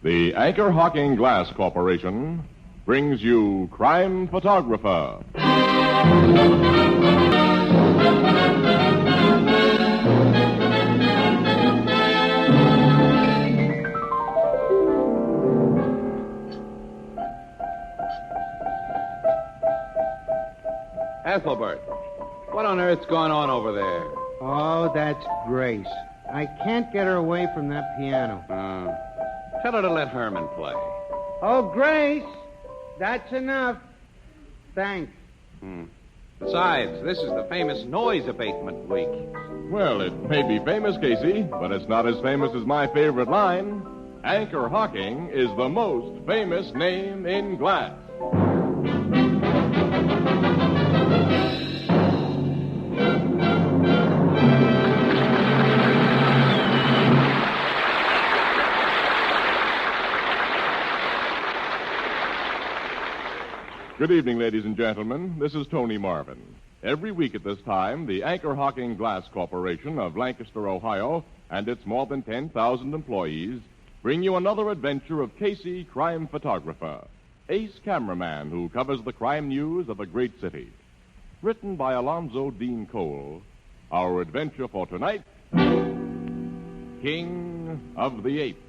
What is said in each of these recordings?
The Anchor Hawking Glass Corporation brings you Crime Photographer. Ethelbert, what on earth's going on over there? Oh, that's Grace. I can't get her away from that piano. Tell her to let Herman play. Oh, Grace, that's enough. Thanks. Besides, this is the famous noise abatement week. Well, it may be famous, Casey, but it's not as famous as my favorite line. Anchor Hawking is the most famous name in glass. Good evening, ladies and gentlemen. This is Tony Marvin. Every week at this time, the Anchor Hawking Glass Corporation of Lancaster, Ohio, and its more than 10,000 employees bring you another adventure of Casey, crime photographer, ace cameraman who covers the crime news of a great city. Written by Alonzo Dean Cole, our adventure for tonight, King of the Apes.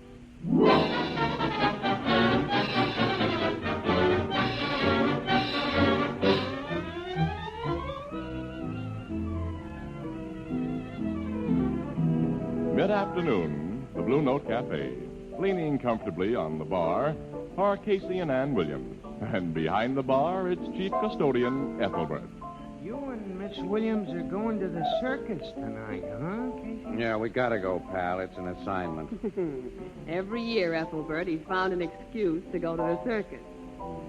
Mid-afternoon, the Blue Note Cafe. Leaning comfortably on the bar are Casey and Ann Williams. And behind the bar, its chief custodian, Ethelbert. You and Miss Williams are going to the circus tonight, huh, Casey? Yeah, we gotta go, pal. It's an assignment. Every year, Ethelbert, he's found an excuse to go to the circus.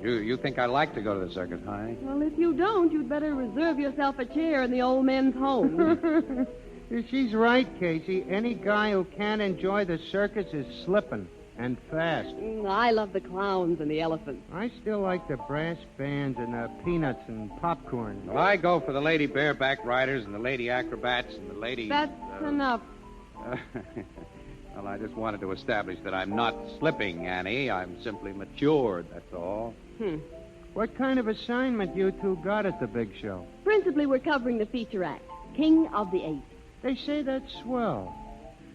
You think I like to go to the circus, honey? Well, if you don't, you'd better reserve yourself a chair in the old men's home. She's right, Casey. Any guy who can't enjoy the circus is slipping, and fast. I love the clowns and the elephants. I still like the brass bands and the peanuts and popcorn. Well, I go for the lady bareback riders and the lady acrobats and the lady... That's enough. Well, I just wanted to establish that I'm not slipping, Annie. I'm simply matured, that's all. What kind of assignment you two got at the big show? Principally, we're covering the feature act, King of the Apes. They say that's swell.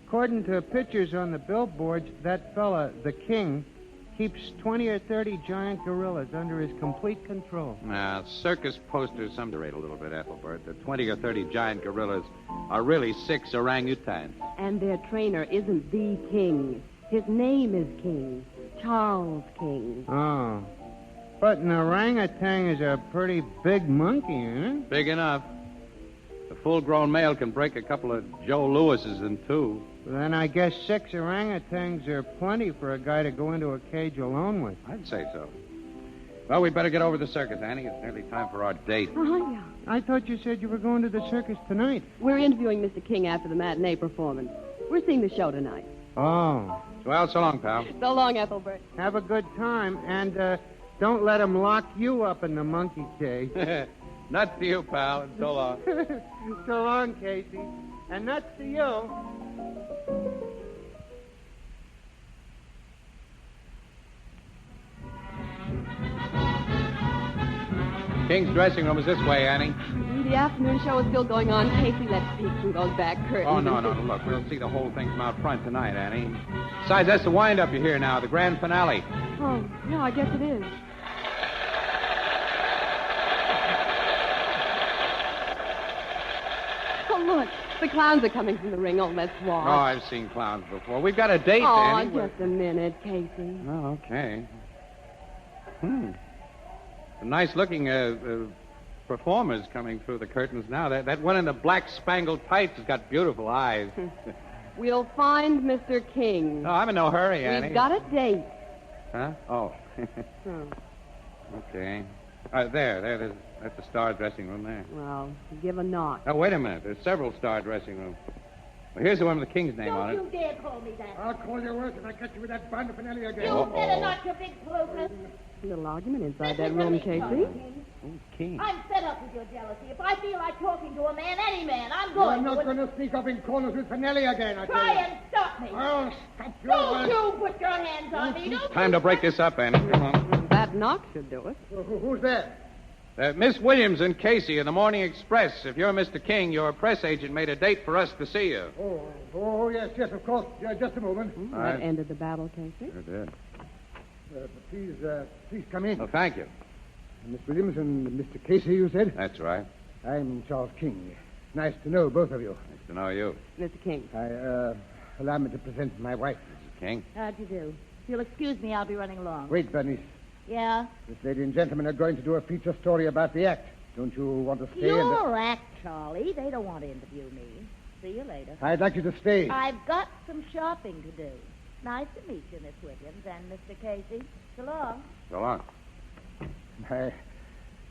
According to pictures on the billboards, that fella, the king, keeps 20 or 30 giant gorillas under his complete control. Now, circus posters underrate a little bit, Ethelbert. The 20 or 30 giant gorillas are really 6 orangutans. And their trainer isn't the king. His name is King. Charles King. Oh. But an orangutan is a pretty big monkey, isn't it? Big enough. A full-grown male can break a couple of Joe Lewises in two. Then I guess 6 orangutans are plenty for a guy to go into a cage alone with. I'd say so. Well, we'd better get over to the circus, Annie. It's nearly time for our date. Oh, yeah. I thought you said you were going to the circus tonight. We're interviewing Mr. King after the matinee performance. We're seeing the show tonight. Oh. Well, so long, pal. So long, Ethelbert. Have a good time, and don't let him lock you up in the monkey cage. Nuts to you, pal, and so long. So long, Casey. And nuts to you. King's dressing room is this way, Annie. The afternoon show is still going on. Casey, let's peek through those back curtains. Oh, no. Look, we'll see the whole thing from out front tonight, Annie. Besides, that's the wind-up you hear now, the grand finale. Oh, no, I guess it is. Oh, look. The clowns are coming from the ring. Oh, let's walk. Oh, I've seen clowns before. We've got a date, Oh, Annie. just a minute, Casey. Oh, okay. Some nice-looking performers coming through the curtains now. That one in the black spangled tights has got beautiful eyes. We'll find Mr. King. No, I'm in no hurry, Annie. We've got a date. Huh? Oh. Okay. There's that's the star dressing room there. Well, give a knock. Oh, wait a minute. There's several star dressing rooms. Well, here's the one with the King's name on it. Don't you dare call me that. I'll call your work if I catch you with that bond finale again. You better not, you big poker. A little argument inside that room, Casey. King. I'm fed up with your jealousy. If I feel like talking to a man, any man, I'm going You're to. not going to sneak up in corners with Finelli again, I tell Try you. and stop me. I'll stop you. Don't you put your hands on me. Don't Time to break this up, Annie. Come on. That knock should do it. Who's that? Miss Williams and Casey in the Morning Express. If you're Mr. King, your press agent made a date for us to see you. Oh, yes, of course. Just a moment. That ended the battle, Casey. Sure did. Please come in. Oh, thank you. Miss Williams and Mr. Casey, you said? That's right. I'm Charles King. Nice to know both of you. Nice to know you. Mr. King. Allow me to present my wife. Mrs. King. How'd you do? If you'll excuse me, I'll be running along. Wait, Bernice. Yeah? This lady and gentleman are going to do a feature story about the act. Don't you want to stay? Your act, Charlie. They don't want to interview me. See you later. I'd like you to stay. I've got some shopping to do. Nice to meet you, Miss Williams and Mr. Casey. So long. So long.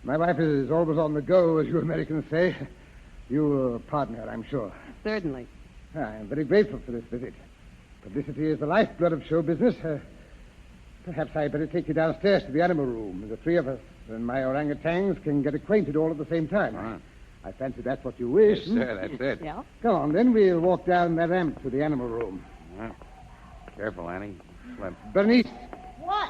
My wife is always on the go, as you Americans say. You pardon her, I'm sure. Certainly. I'm very grateful for this visit. Publicity is the lifeblood of show business. Perhaps I'd better take you downstairs to the animal room. The three of us and my orangutans can get acquainted all at the same time. All right. I fancy that's what you wish. Yes, sir, that's it. Yeah? Come on, then. We'll walk down that ramp to the animal room. All right. Careful, Annie. Slip. Bernice, What?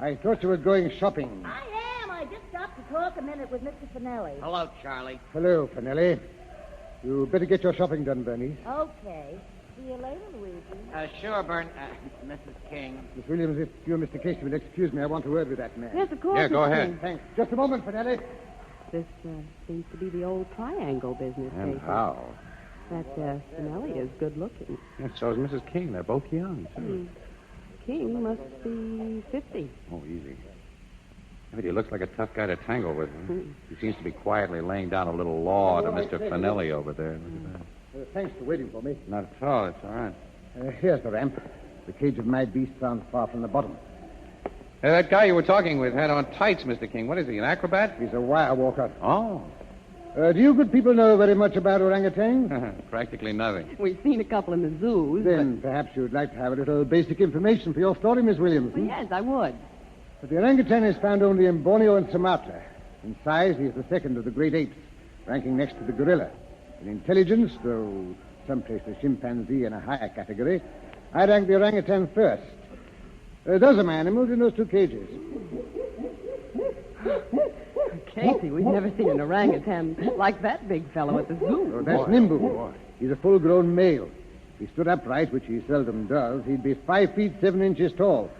I thought you were going shopping. I am. I just stopped to talk a minute with Mr. Finelli. Hello, Charlie. Hello, Finelli. You better get your shopping done, Bernice. Okay. See you later, Luigi. Sure, Mrs. King. Miss Williams, if you and Mr. Casey will excuse me, I want a word with that man. Yes, of course. Yeah, go Mr. ahead. King. Thanks. Just a moment, Finelli. This seems to be the old triangle business, And Casey. how? That Finelli is good looking. Yeah, so is Mrs. King. They're both young, too. King must be 50. Oh, easy. But he looks like a tough guy to tangle with. Huh? He seems to be quietly laying down a little law to Mr. Finelli over there. Look at that. Thanks for waiting for me. Not at all. It's all right. Here's the ramp. The cage of my beast found far from the bottom. Hey, that guy you were talking with had on tights, Mr. King. What is he, an acrobat? He's a wire walker. Oh. Do you good people know very much about orangutans? Practically nothing. We've seen a couple in the zoos. Then perhaps you'd like to have a little basic information for your story, Miss Williams. But yes, I would. But the orangutan is found only in Borneo and Sumatra. In size, he is the second of the great apes, ranking next to the gorilla. In intelligence, though some place the chimpanzee in a higher category, I rank the orangutan first. Those are my animals in those two cages. Casey, we've never seen an orangutan like that big fellow at the zoo. Oh, that's Nimbu. He's a full-grown male. If he stood upright, which he seldom does, he'd be 5 feet 7 inches tall.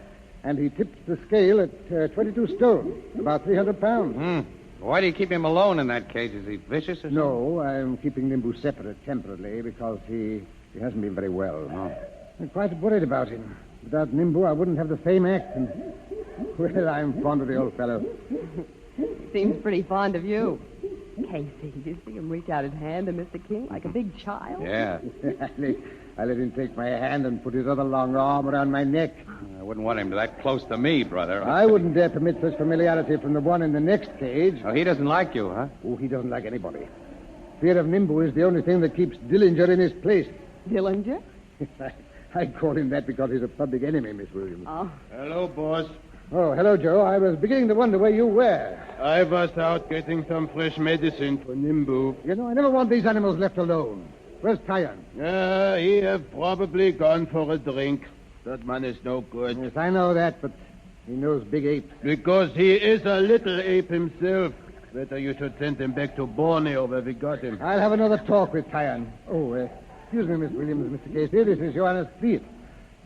And he tips the scale at 22 stone, about 300 pounds. Why do you keep him alone in that cage? Is he vicious or something? No, I'm keeping Nimbu separate temporarily because he hasn't been very well. Oh. I'm quite worried about him. Without Nimbu, I wouldn't have the same act. And, well, I'm fond of the old fellow. Seems pretty fond of you. Casey, did you see him reach out his hand to Mr. King like a big child? Yeah. I let him take my hand and put his other long arm around my neck. I wouldn't want him that close to me, brother. I wouldn't dare permit such familiarity from the one in the next cage. Oh, he doesn't like you, huh? Oh, he doesn't like anybody. Fear of Nimbu is the only thing that keeps Dillinger in his place. Dillinger? I call him that because he's a public enemy, Miss Williams. Oh. Hello, boss. Oh, hello, Joe. I was beginning to wonder where you were. I was out getting some fresh medicine for Nimbu. You know, I never want these animals left alone. Where's Tyan? He have probably gone for a drink. That man is no good. Yes, I know that, but he knows big apes. Because he is a little ape himself. Better you should send him back to Borneo where we got him. I'll have another talk with Tyan. Oh, excuse me, Miss Williams, Mr. Casey. This is Johannes Fleet,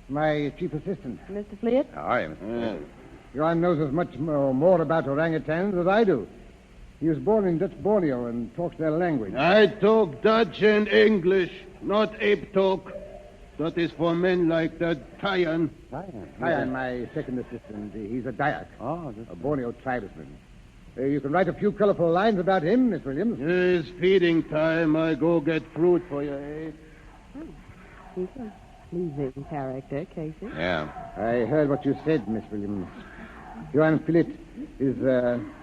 my chief assistant. Mr. Fleet? How are you, Mr. Johan knows as much more about orangutans as I do. He was born in Dutch Borneo and talks their language. I talk Dutch and English, not ape talk. That is for men like that Tyan. Tyan, my second assistant. He's a Dayak, Oh, a Borneo tribesman. You can write a few colorful lines about him, Miss Williams. It's feeding time. I go get fruit for you, eh? He's a pleasing character, Casey. Yeah. I heard what you said, Miss Williams. Johann Philip is,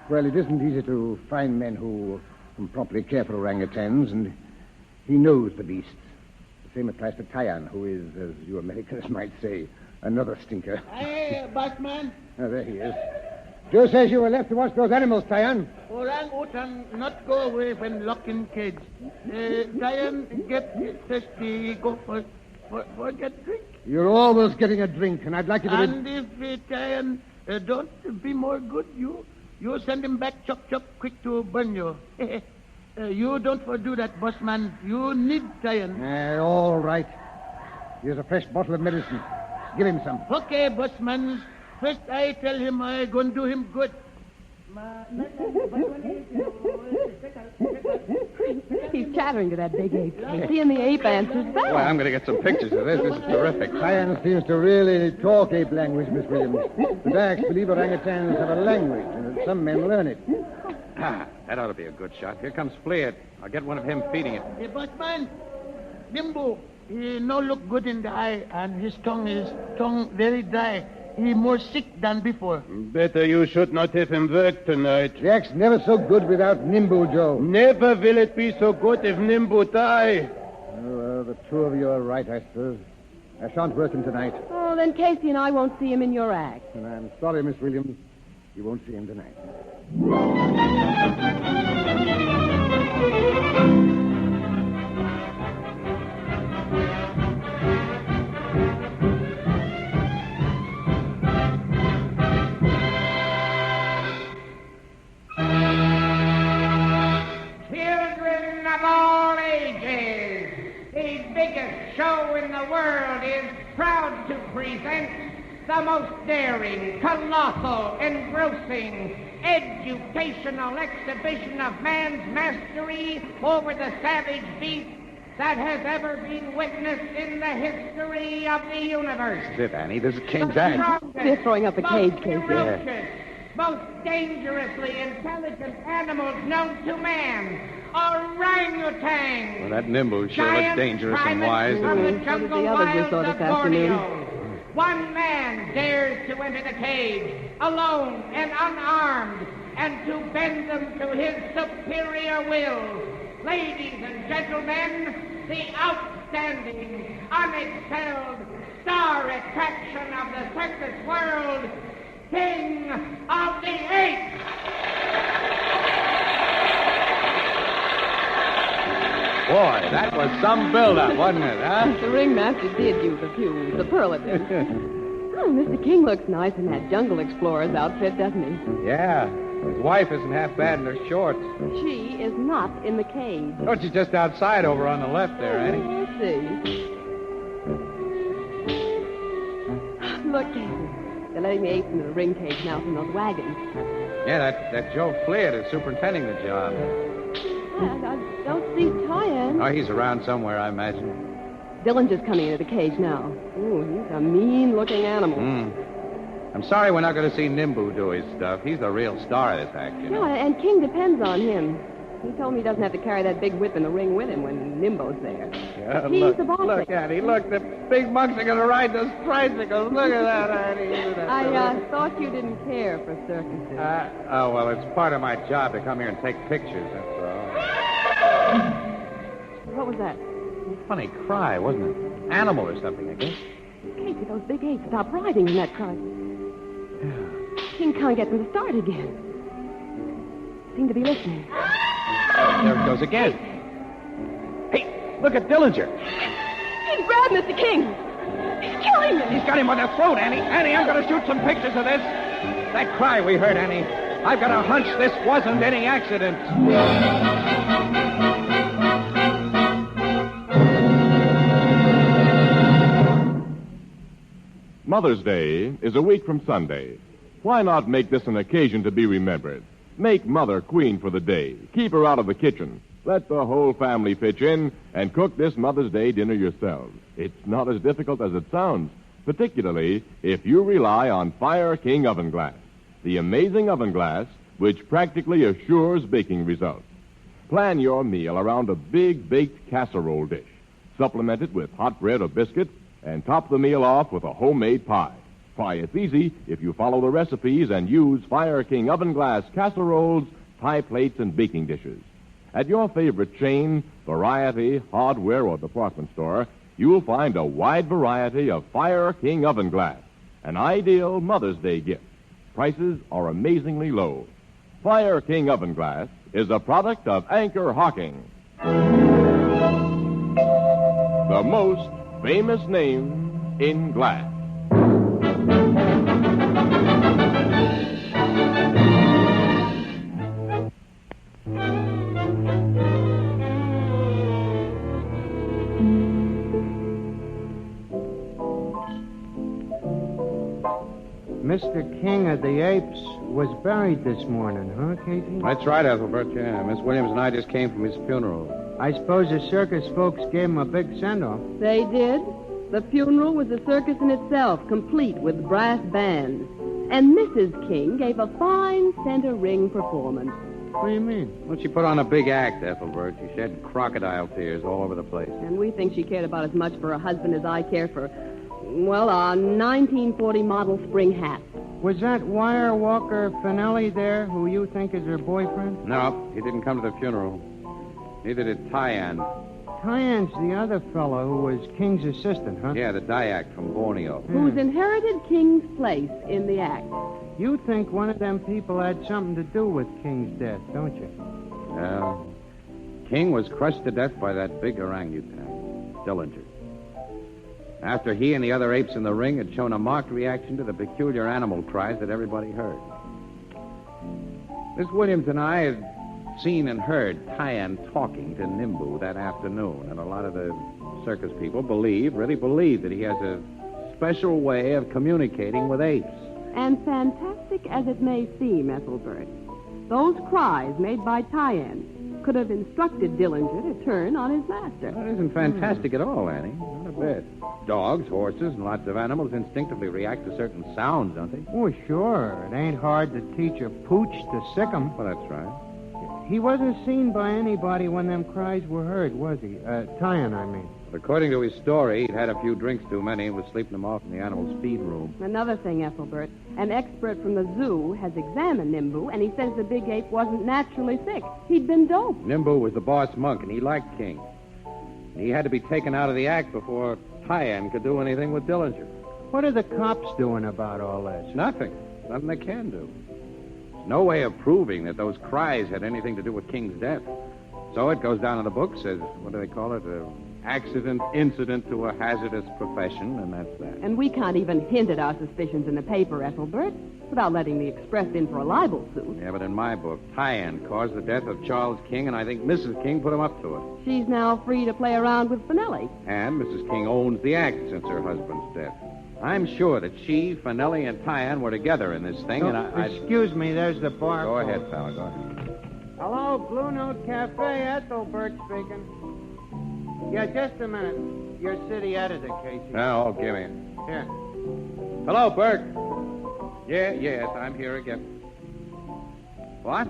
well, it isn't easy to find men who can properly care for orangutans, and he knows the beasts. The same applies to Tyan, who is, as you Americans might say, another stinker. Hey, Batman. Oh, there he is. Joe says you were left to watch those animals, Tyan. Orangutan not go away when locked in cage. Diane, get thirsty. Go for get drink. You're always getting a drink, and I'd like you to... And if Diane don't be more good, you send him back chop quick to burn you. You don't do that, boss man. You need Diane. All right. Here's a fresh bottle of medicine. Give him some. Okay, boss man. First I tell him I going to do him good. He's chattering to that big ape, Casey, and the ape answers back. Boy, I'm going to get some pictures of this. This is terrific. Tyan seems to really talk ape language, Miss Williams. The Dax believe orangutans have a language, and that some men learn it. That ought to be a good shot. Here comes Fleet. I'll get one of him feeding it. Hey, boss man. Limbo. He no look good in the eye, and his tongue very dry. He more sick than before. Better you should not have him work tonight. Jack's never so good without Nimbu, Joe. Never will it be so good if Nimbu die. Well, the two of you are right, I suppose. I shan't work him tonight. Oh, then Casey and I won't see him in your act. And I'm sorry, Miss Williams. You won't see him tonight. Children of all ages, the biggest show in the world is proud to present the most daring, colossal, engrossing, educational exhibition of man's mastery over the savage beast that has ever been witnessed in the history of the universe. This is it, Annie. This is King Jack. They're throwing up the cage, Casey. Ferocious, most dangerously intelligent animals known to man, orangutans. Well, that Nimbu sure looks Giant dangerous and primates wise. from the So did jungle the others we wilds saw of this afternoon. Borneo. One man dares to enter the cage, alone and unarmed, and to bend them to his superior will. Ladies and gentlemen, the outstanding, unexcelled star attraction of the circus world, King of the Apes. Boy, that was some build-up, wasn't it, huh? The ringmaster did use a few superlatives. Oh, Mr. King looks nice in that jungle explorer's outfit, doesn't he? Yeah. His wife isn't half bad in her shorts. She is not in the cage. Oh, she's just outside over on the left there, Annie. Let's see. Look, Casey. They're letting the apes into the ring cage now from those wagons. Yeah, that Joe Fleet is superintending the job. I don't see Tyan. Oh, he's around somewhere, I imagine. Dillinger's coming into the cage now. Ooh, he's a mean-looking animal. I'm sorry we're not going to see Nimbu do his stuff. He's the real star of this act, you know. Yeah, and King depends on him. He told me he doesn't have to carry that big whip in the ring with him when Nimbo's there. Yeah, He's the boss. Look, Annie, look. The big monks are going to ride those tricycles. Look at that, Annie. I thought you didn't care for circuses. Well, it's part of my job to come here and take pictures, that's all. What was that? Funny cry, wasn't it? Animal or something, I guess. Casey, those big apes stopped riding in that car. Yeah. King can't get them to start again. Seem to be listening. There it goes again. Hey, look at Dillinger. He's grabbed Mr. King. He's killing him. He's got him on the throat, Annie. Annie, I'm going to shoot some pictures of this. That cry we heard, Annie. I've got a hunch this wasn't any accident. Mother's Day is a week from Sunday. Why not make this an occasion to be remembered? Make Mother queen for the day. Keep her out of the kitchen. Let the whole family pitch in and cook this Mother's Day dinner yourselves. It's not as difficult as it sounds, particularly if you rely on Fire King oven glass, the amazing oven glass which practically assures baking results. Plan your meal around a big baked casserole dish. Supplement it with hot bread or biscuit and top the meal off with a homemade pie. Why, it's easy if you follow the recipes and use Fire King oven glass casseroles, pie plates, and baking dishes. At your favorite chain, variety, hardware, or department store, you'll find a wide variety of Fire King oven glass, an ideal Mother's Day gift. prices are amazingly low. Fire King Oven Glass is a product of Anchor Hocking, the most famous name in glass. Mr. King of the Apes was buried this morning, huh, Casey? That's right, Ethelbert, yeah. Miss Williams and I just came from his funeral. I suppose the circus folks gave him a big send-off. They did. The funeral was a circus in itself, complete with brass bands. And Mrs. King gave a fine center ring performance. What do you mean? Well, she put on a big act, Ethelbert. She shed crocodile tears all over the place. And we think she cared about as much for her husband as I care for, well, a 1940 model spring hat. Was that Wire Walker Finelli there, who you think is her boyfriend? No, he didn't come to the funeral. Neither did Tyann. Tyan's the other fellow who was King's assistant, huh? Yeah, the Dyak from Borneo. Who's inherited King's place in the act. You think one of them people had something to do with King's death, don't you? Well, King was crushed to death by that big orangutan, Dillinger. After he and the other apes in the ring had shown a marked reaction to the peculiar animal cries that everybody heard. Miss Williams and I had seen and heard Tyann talking to Nimbu that afternoon, and a lot of the circus people really believe that he has a special way of communicating with apes. And fantastic as it may seem, Ethelbert, those cries made by Tyann could have instructed Dillinger to turn on his master. Well, it isn't fantastic at all, Annie. Not a bit. Dogs, horses, and lots of animals instinctively react to certain sounds, don't they? Oh, sure. It ain't hard to teach a pooch to sick 'em. Well, that's right. He wasn't seen by anybody when them cries were heard, was he? Tyann, I mean. But according to his story, he'd had a few drinks too many and was sleeping them off in the animal's feed room. Another thing, Ethelbert, an expert from the zoo has examined Nimbu, and he says the big ape wasn't naturally sick. He'd been doped. Nimbu was the boss monk, and he liked King. He had to be taken out of the act before Tyann could do anything with Dillinger. What are the cops doing about all this? Nothing. Nothing they can do. There's no way of proving that those cries had anything to do with King's death. So it goes down in the books as, what do they call it, accident, incident to a hazardous profession, and that's that. And we can't even hint at our suspicions in the paper, Ethelbert, without letting the Express in for a libel suit. Yeah, but in my book, Tyann caused the death of Charles King, and I think Mrs. King put him up to it. She's now free to play around with Finelli. And Mrs. King owns the act since her husband's death. I'm sure that she, Finelli, and Tyann were together in this thing, and I... Excuse me, there's the bar. Go ahead, fella, go ahead. Hello, Blue Note Cafe, Ethelbert speaking. Yeah, just a minute. Your city editor, Casey. Oh, give me it. Here. Hello, Burke. Yes, I'm here again. What?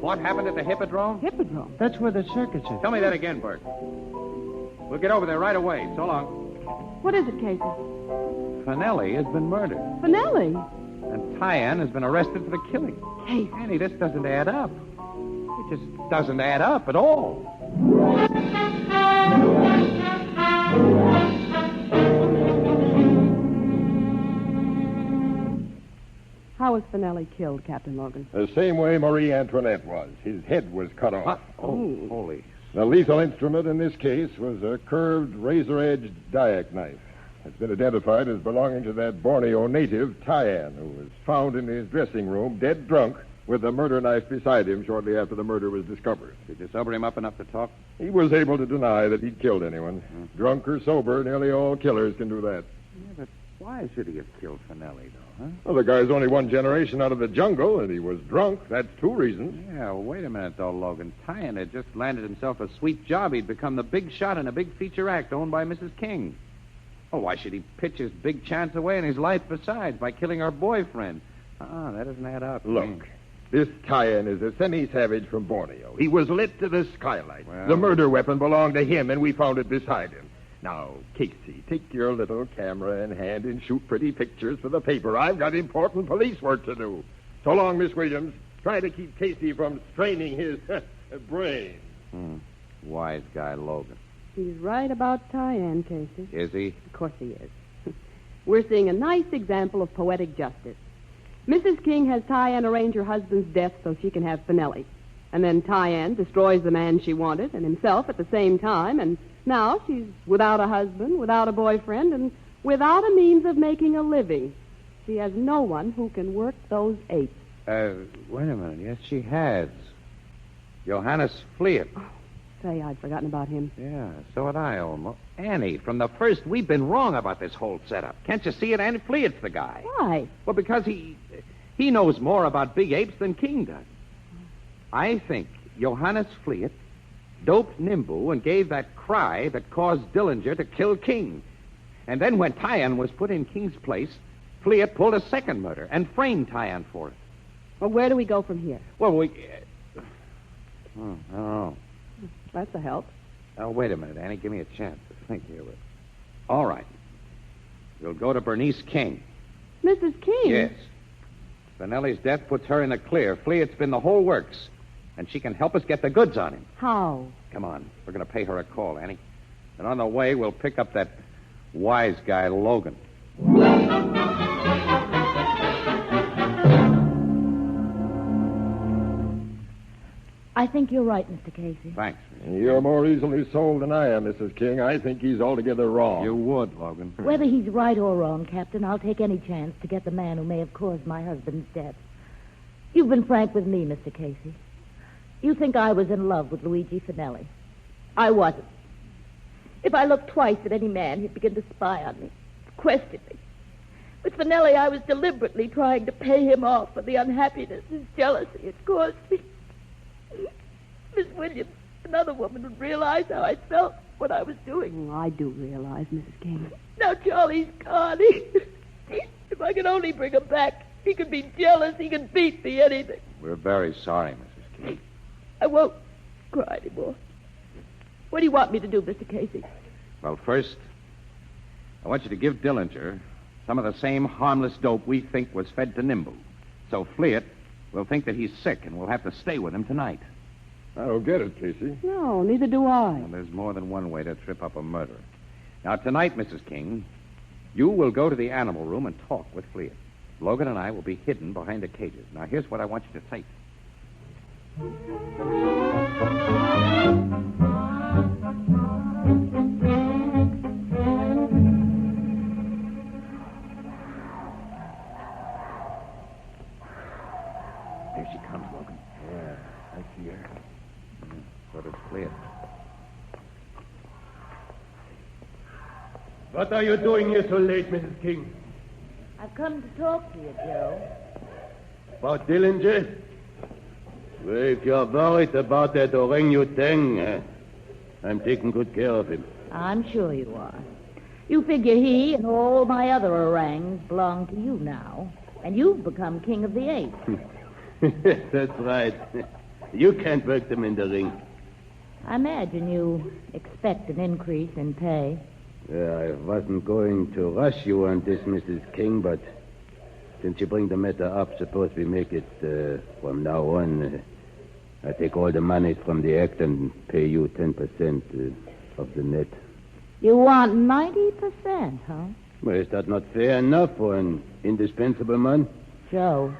What happened at the Hippodrome? Hippodrome? That's where the circus is. Tell me that again, Burke. We'll get over there right away. So long. What is it, Casey? Finelli has been murdered. Finelli? And Tyann has been arrested for the killing. Casey. Annie, this doesn't add up. It just doesn't add up at all. How was Finelli killed, Captain Logan? The same way Marie Antoinette was. His head was cut off. What? Oh, holy. The lethal instrument in this case was a curved, razor-edged Dyak knife. It's been identified as belonging to that Borneo native, Tyann, who was found in his dressing room, dead drunk, with the murder knife beside him shortly after the murder was discovered. Did you sober him up enough to talk? He was able to deny that he'd killed anyone. Drunk or sober, nearly all killers can do that. Yeah, but why should he have killed Finelli, though, huh? Well, the guy's only one generation out of the jungle, and he was drunk. That's two reasons. Yeah, well, wait a minute, though, Logan. Tyann had just landed himself a sweet job. He'd become the big shot in a big feature act owned by Mrs. King. Oh, why should he pitch his big chance away in his life besides by killing her boyfriend? That doesn't add up. Look, this Tyann is a semi-savage from Borneo. He was lit to the skylight. Well, the murder weapon belonged to him, and we found it beside him. Now, Casey, take your little camera in hand and shoot pretty pictures for the paper. I've got important police work to do. So long, Miss Williams. Try to keep Casey from straining his brain. Wise guy, Logan. He's right about Tyann, Casey. Is he? Of course he is. We're seeing a nice example of poetic justice. Mrs. King has Tyann arrange her husband's death so she can have Finelli. And then Tyann destroys the man she wanted and himself at the same time, and now she's without a husband, without a boyfriend, and without a means of making a living. She has no one who can work those apes. Wait a minute. Yes, she has. Johannes Fleet. Oh, say, I'd forgotten about him. Yeah, so had I, almost. Annie, from the first, we've been wrong about this whole setup. Can't you see it? Annie Fleet's the guy. Why? Well, because he knows more about big apes than King does. I think Johannes Fleet doped Nimbu and gave that cry that caused Dillinger to kill King. And then when Tyann was put in King's place, Fleet pulled a second murder and framed Tyann for it. Well, where do we go from here? Well, I don't know. That's a help. Oh, wait a minute, Annie. Give me a chance to think here. All right. We'll go to Bernice King. Mrs. King? Yes. Finelli's death puts her in the clear. Fleet's been the whole works. And she can help us get the goods on him. How? Come on. We're going to pay her a call, Annie. And on the way, we'll pick up that wise guy, Logan. I think you're right, Mr. Casey. Thanks. You're more easily sold than I am, Mrs. King. I think he's altogether wrong. You would, Logan. Whether he's right or wrong, Captain, I'll take any chance to get the man who may have caused my husband's death. You've been frank with me, Mr. Casey. You think I was in love with Luigi Finelli. I wasn't. If I looked twice at any man, he'd begin to spy on me, question me. With Finelli, I was deliberately trying to pay him off for the unhappiness his jealousy had caused me. Miss Williams, another woman would realize how I felt what I was doing. Oh, I do realize, Mrs. King. Now Charlie's gone. If I could only bring him back, he could be jealous. He could beat me, anything. We're very sorry, Mrs. King. I won't cry anymore. What do you want me to do, Mr. Casey? Well, first, I want you to give Dillinger some of the same harmless dope we think was fed to Nimbu. So Fleet will think that he's sick, and we'll have to stay with him tonight. I don't get it, Casey. No, neither do I. Well, there's more than one way to trip up a murderer. Now, tonight, Mrs. King, you will go to the animal room and talk with Fleet. Logan and I will be hidden behind the cages. Now, here's what I want you to say. There she comes, Logan. Yeah, I see her. So does Fleet. What are you doing here so late, Mrs. King? I've come to talk to you, Joe. About Dillinger? Well, if you're worried about that orangutan, I'm taking good care of him. I'm sure you are. You figure he and all my other orangs belong to you now, and you've become king of the apes. That's right. You can't work them in the ring. I imagine you expect an increase in pay. I wasn't going to rush you on this, Mrs. King, but since you bring the matter up, suppose we make it from now on. I take all the money from the act and pay you 10% of the net. You want 90%, huh? Well, is that not fair enough for an indispensable man? Joe,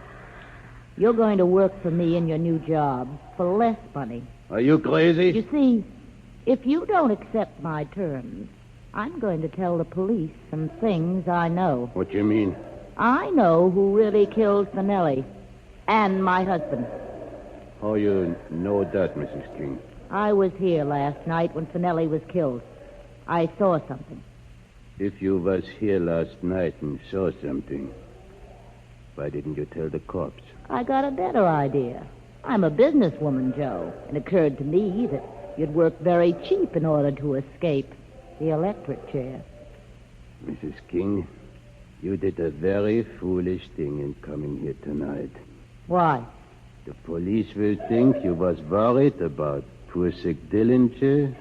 you're going to work for me in your new job for less money. Are you crazy? You see, if you don't accept my terms, I'm going to tell the police some things I know. What do you mean? I know who really killed Finelli and my husband. How you know that, Mrs. King? I was here last night when Finelli was killed. I saw something. If you was here last night and saw something, why didn't you tell the cops? I got a better idea. I'm a businesswoman, Joe. It occurred to me that you'd work very cheap in order to escape the electric chair. Mrs. King, you did a very foolish thing in coming here tonight. Why? The police will think you was worried about poor sick Dillinger.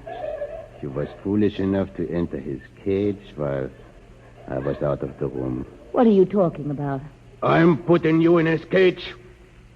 You was foolish enough to enter his cage while I was out of the room. What are you talking about? I'm putting you in his cage.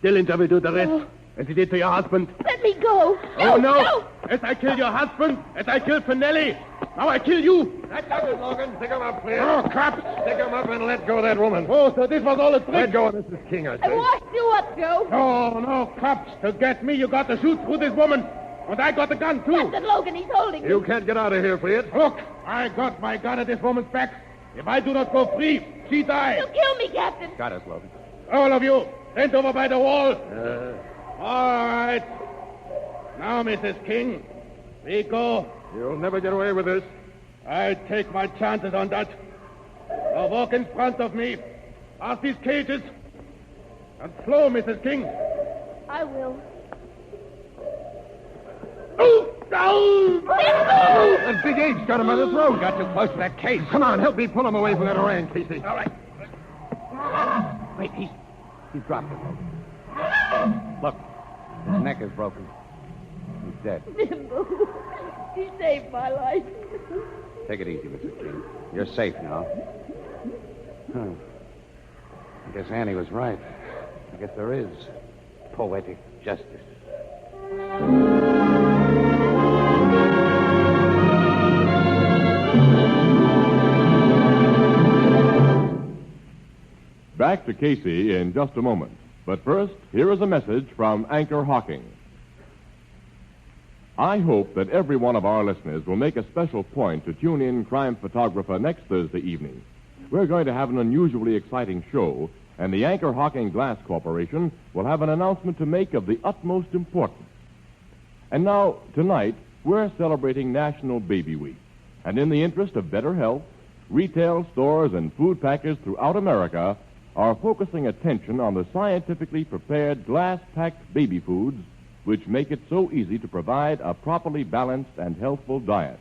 Dillinger will do the rest, as he did to your husband. Let me go! go. Oh, no. As I kill your husband, as I kill Finelli, now I kill you. That does it, Logan. Pick him up, please. Oh, cops. Pick him up and let go of that woman. Oh, so this was all a trick. Let go of Mrs. King, I I say. washed you up, Joe. No, cops. To get me, you got to shoot through this woman. But I got the gun, too. Captain Logan, he's holding You can't get out of here, Fleet. Look, I got my gun at this woman's back. If I do not go free, she dies. You kill me, Captain. Got us, Logan. All of you, stand over by the wall. All right. Now, Mrs. King, we go. You'll never get away with this. I take my chances on that. Now walk in front of me. Past these cages. And slow, Mrs. King. I will. That big H got him by the throat. Got too close to that cage. Come on, help me pull him away from that orang, Casey. All right. Wait, he's dropped it, Logan. Look, his neck is broken. He's dead. Nimble, he saved my life. Take it easy, Mrs. King. You're safe now. Huh. I guess Annie was right. I guess there is poetic justice. Back to Casey in just a moment. But first, here is a message from Anchor Hocking. I hope that every one of our listeners will make a special point to tune in Crime Photographer next Thursday evening. We're going to have an unusually exciting show, and the Anchor Hocking Glass Corporation will have an announcement to make of the utmost importance. And now, tonight, we're celebrating National Baby Week. And in the interest of better health, retail stores and food packers throughout America are focusing attention on the scientifically prepared glass-packed baby foods which make it so easy to provide a properly balanced and healthful diet.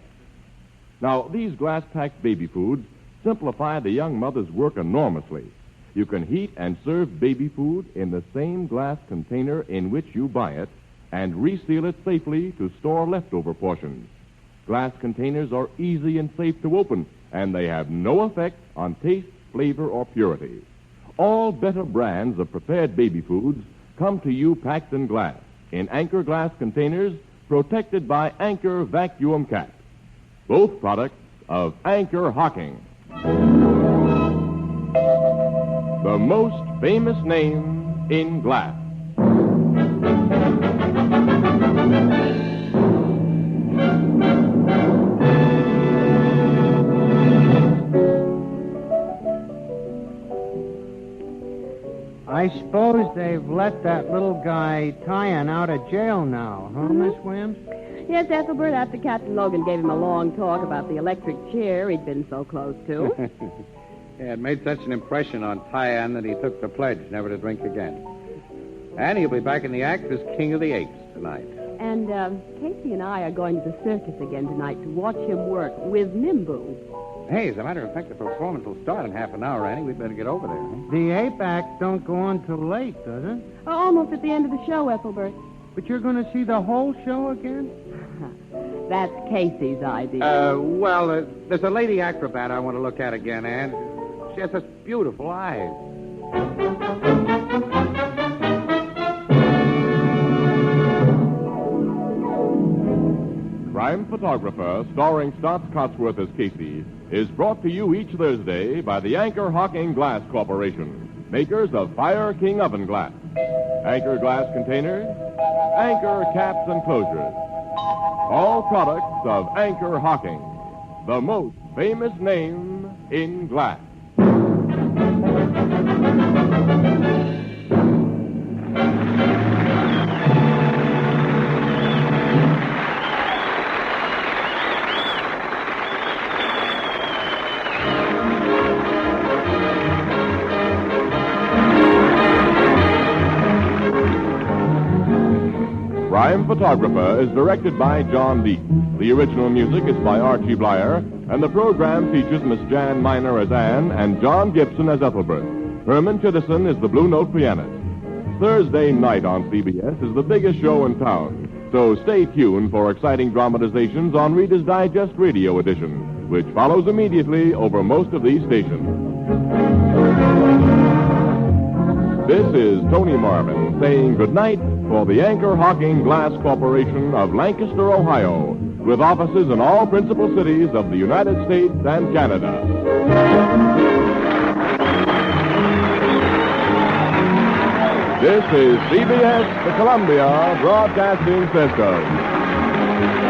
Now, these glass-packed baby foods simplify the young mother's work enormously. You can heat and serve baby food in the same glass container in which you buy it and reseal it safely to store leftover portions. Glass containers are easy and safe to open, and they have no effect on taste, flavor, or purity. All better brands of prepared baby foods come to you packed in glass, in Anchor glass containers protected by Anchor vacuum caps. Both products of Anchor Hocking. The most famous name in glass. I suppose they've let that little guy Tyan out of jail now, huh, Miss Williams? Yes, Ethelbert, after Captain Logan gave him a long talk about the electric chair he'd been so close to. Yeah, it made such an impression on Tyan that he took the pledge never to drink again. And he'll be back in the act as King of the Apes tonight. And Casey and I are going to the circus again tonight to watch him work with Nimbu. Hey, as a matter of fact, the performance will start in half an hour, Annie. We'd better get over there, huh? The ape act don't go on till late, does it? Almost at the end of the show, Ethelbert. But you're going to see the whole show again? That's Casey's idea. Well, there's a lady acrobat I want to look at again, Anne. She has such beautiful eyes. Crime Photographer, starring Stotts Cotsworth as Casey, is brought to you each Thursday by the Anchor Hocking Glass Corporation, makers of Fire King oven glass, Anchor glass containers, Anchor caps and closures. All products of Anchor Hocking, the most famous name in glass. Crime Photographer is directed by John Deep. The original music is by Archie Blyer, and the program features Miss Jan Miner as Anne and John Gibson as Ethelbert. Herman Chittison is the Blue Note pianist. Thursday night on CBS is the biggest show in town, so stay tuned for exciting dramatizations on Reader's Digest Radio Edition, which follows immediately over most of these stations. This is Tony Marvin saying good night for the Anchor Hocking Glass Corporation of Lancaster, Ohio, with offices in all principal cities of the United States and Canada. This is CBS, the Columbia Broadcasting System.